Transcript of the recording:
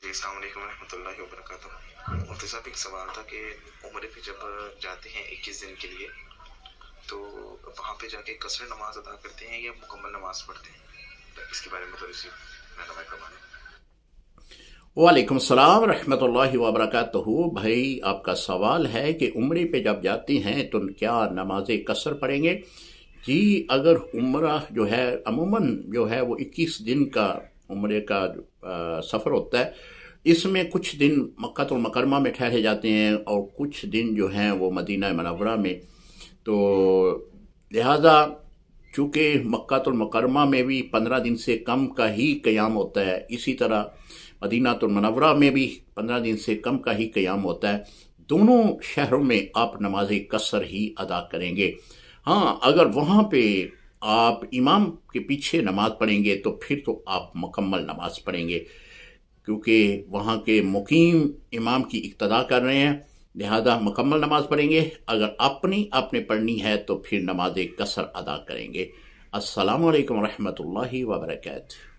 अस्सलाम वालेकुम रहमतुल्लाहि व बरकातुहू। मुफ्ती साहब, एक सवाल था कि उम्रे पे जब जाते हैं 21 दिन के लिए, तो वहाँ पे जाके कसर नमाज अदा करते हैं या मुकम्मल नमाज पढ़ते हैं? तो इसके बारे में थोड़ी सी रहनुमाई करवाएं। वालेकुम सलाम रहमतुल्लाहि व बरकातुहू। भाई, आपका सवाल है कि उम्रे पे जब जाती हैं तो क्या नमाज कसर पढ़ेंगे? जी, अगर उम्रा जो है अमूमन जो है वो 21 दिन का उम्रे का सफ़र होता है। इसमें कुछ दिन मक्कातुल मुकर्रमा में ठहरे जाते हैं और कुछ दिन जो हैं वो मदीना मनव्वरा में। तो लिहाजा चूँकि मक्कातुल मुकर्रमा में भी 15 दिन से कम का ही क़याम होता है, इसी तरह मदीनातुल मनव्वरा में भी 15 दिन से कम का ही क़याम होता है। दोनों शहरों में आप नमाज कसर ही अदा करेंगे। हाँ, अगर वहाँ पे आप इमाम के पीछे नमाज पढ़ेंगे तो फिर तो आप मुकम्मल नमाज पढ़ेंगे, क्योंकि वहाँ के मुकीम इमाम की इक्तदा कर रहे हैं, लिहाजा मुकम्मल नमाज पढ़ेंगे। अगर अपनी आपने पढ़नी है तो फिर नमाज कसर अदा करेंगे। अस्सलामु अलैकुम रहमतुल्लाहि व बरकातुहू।